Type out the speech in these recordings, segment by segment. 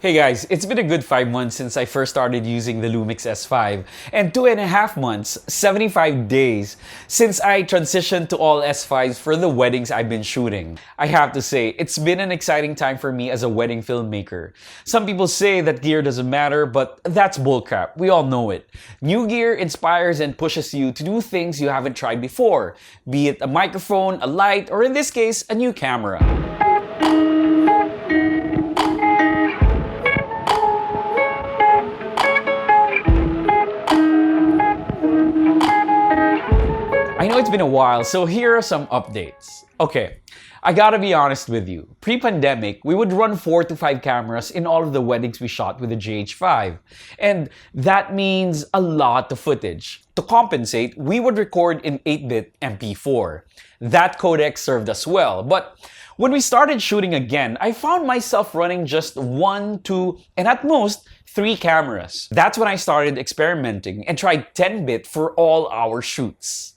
Hey guys, it's been a good 5 months since I first started using the Lumix S5 and 2.5 months, 75 days, since I transitioned to all S5s for the weddings I've been shooting. I have to say, it's been an exciting time for me as a wedding filmmaker. Some people say that gear doesn't matter, but that's bullcrap. We all know it. New gear inspires and pushes you to do things you haven't tried before, be it a microphone, a light, or in this case, a new camera. I know it's been a while, so here are some updates. Okay, I gotta be honest with you. Pre-pandemic, we would run 4 to 5 cameras in all of the weddings we shot with the GH5. And that means a lot of footage. To compensate, we would record in 8-bit MP4. That codec served us well, but when we started shooting again, I found myself running just 1, 2, and at most 3 cameras. That's when I started experimenting and tried 10-bit for all our shoots.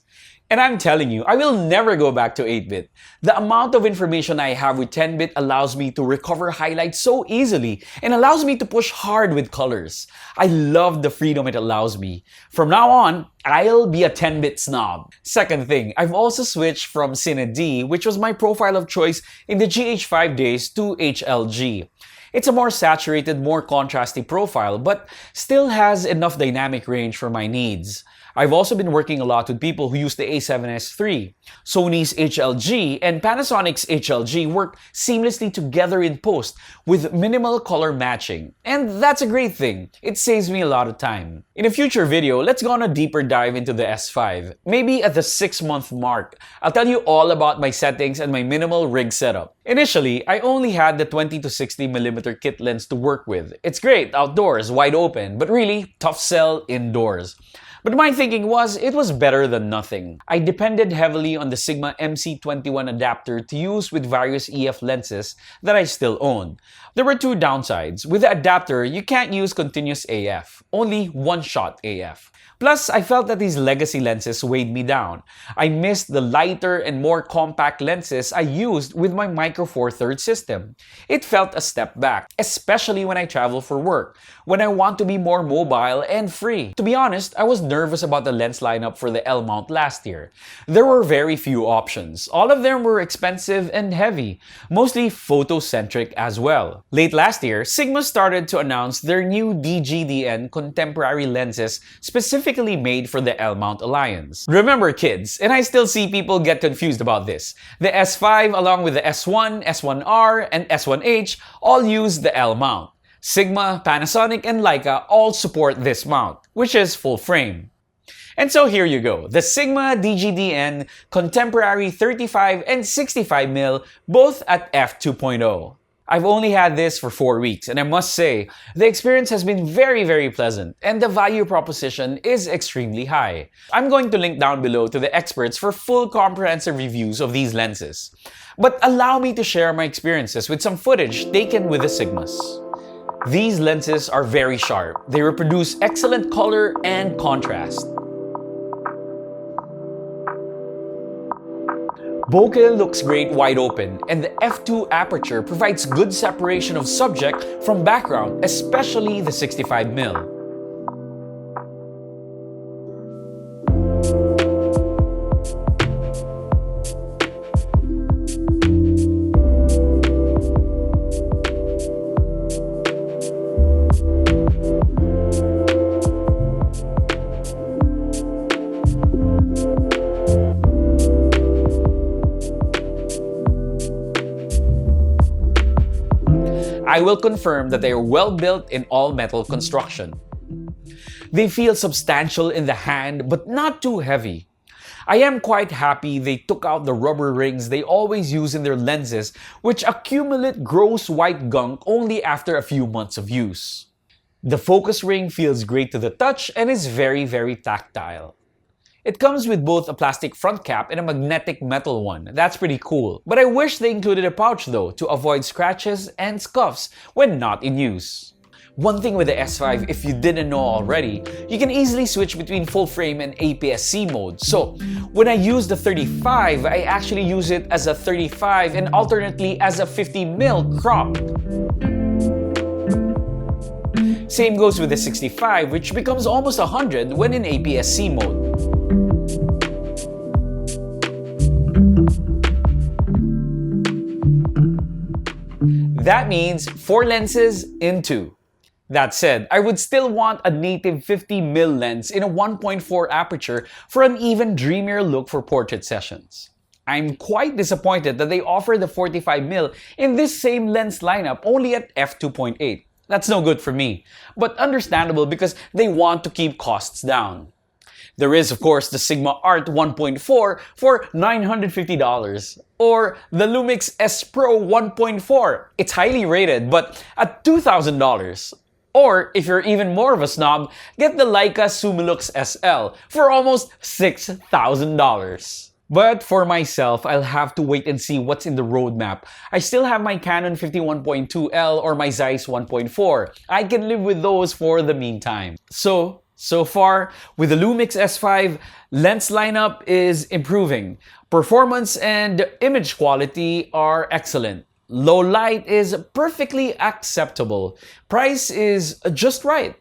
And I'm telling you, I will never go back to 8-bit. The amount of information I have with 10-bit allows me to recover highlights so easily and allows me to push hard with colors. I love the freedom it allows me. From now on, I'll be a 10-bit snob. Second thing, I've also switched from Cine D, which was my profile of choice in the GH5 days, to HLG. It's a more saturated, more contrasty profile, but still has enough dynamic range for my needs. I've also been working a lot with people who use the A7S III. Sony's HLG and Panasonic's HLG work seamlessly together in post with minimal color matching. And that's a great thing. It saves me a lot of time. In a future video, let's go on a deeper dive into the S5. Maybe at the 6-month mark, I'll tell you all about my settings and my minimal rig setup. Initially, I only had the 20 to 60mm kit lens to work with. It's great outdoors, wide open, but really tough sell indoors. But my thinking was, it was better than nothing. I depended heavily on the Sigma MC21 adapter to use with various EF lenses that I still own. There were 2 downsides. With the adapter, you can't use continuous AF, only one-shot AF. Plus, I felt that these legacy lenses weighed me down. I missed the lighter and more compact lenses I used with my Micro Four Thirds system. It felt a step back, especially when I travel for work, when I want to be more mobile and free. To be honest, I was nervous about the lens lineup for the L mount last year. There were very few options. All of them were expensive and heavy, mostly photocentric as well. Late last year, Sigma started to announce their new DGDN contemporary lenses specifically made for the L mount alliance. Remember kids, and I still see people get confused about this, the S5 along with the S1, S1R, and S1H all use the L mount. Sigma, Panasonic, and Leica all support this mount, which is full frame. And so here you go, the Sigma DGDN Contemporary 35 and 65mm, both at f2.0. I've only had this for 4 weeks, and I must say, the experience has been very pleasant, and the value proposition is extremely high. I'm going to link down below to the experts for full comprehensive reviews of these lenses. But allow me to share my experiences with some footage taken with the Sigmas. These lenses are very sharp. They reproduce excellent color and contrast. Bokeh looks great wide open, and the f2 aperture provides good separation of subject from background, especially the 65mm. I will confirm that they are well built in all-metal construction. They feel substantial in the hand, but not too heavy. I am quite happy they took out the rubber rings they always use in their lenses, which accumulate gross white gunk only after a few months of use. The focus ring feels great to the touch and is very tactile. It comes with both a plastic front cap and a magnetic metal one. That's pretty cool. But I wish they included a pouch though, to avoid scratches and scuffs when not in use. One thing with the S5, if you didn't know already, you can easily switch between full frame and APS-C mode. So, when I use the 35, I actually use it as a 35 and alternately as a 50mm crop. Same goes with the 65, which becomes almost 100 when in APS-C mode. That means 4 lenses in 2. That said, I would still want a native 50mm lens in a 1.4 aperture for an even dreamier look for portrait sessions. I'm quite disappointed that they offer the 45mm in this same lens lineup only at f2.8. That's no good for me, but understandable because they want to keep costs down. There is, of course, the Sigma Art 1.4 for $950, or the Lumix S Pro 1.4. It's highly rated, but at $2,000. Or, if you're even more of a snob, get the Leica Sumilux SL for almost $6,000. But for myself, I'll have to wait and see what's in the roadmap. I still have my Canon 51.2L or my Zeiss 1.4. I can live with those for the meantime. So far, with the Lumix S5, lens lineup is improving. Performance and image quality are excellent. Low light is perfectly acceptable. Price is just right.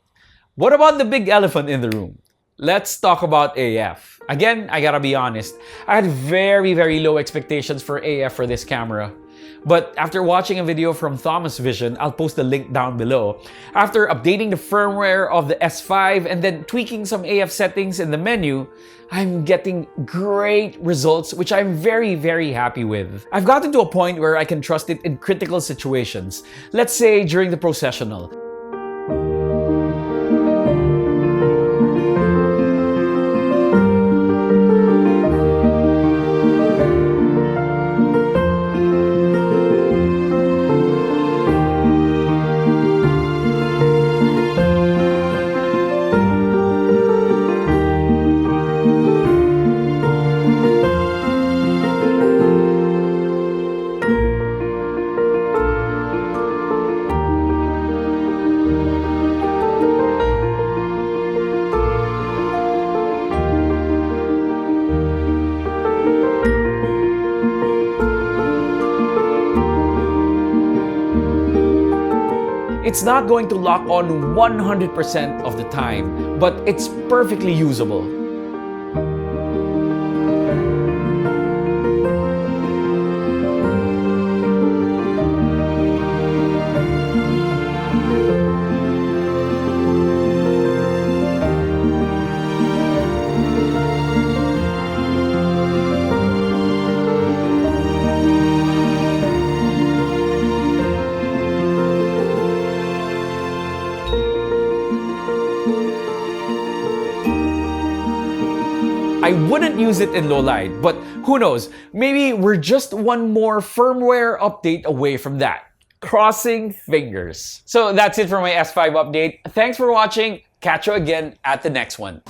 What about the big elephant in the room? Let's talk about AF. Again, I gotta be honest, I had very low expectations for AF for this camera. But after watching a video from Thomas Vision, I'll post the link down below. After updating the firmware of the S5 and then tweaking some AF settings in the menu, I'm getting great results, which I'm very happy with. I've gotten to a point where I can trust it in critical situations. Let's say during the processional. It's not going to lock on 100% of the time, but it's perfectly usable. I wouldn't use it in low light, but who knows, maybe we're just one more firmware update away from that. Crossing fingers. So that's it for my S5 update. Thanks for watching. Catch you again at the next one.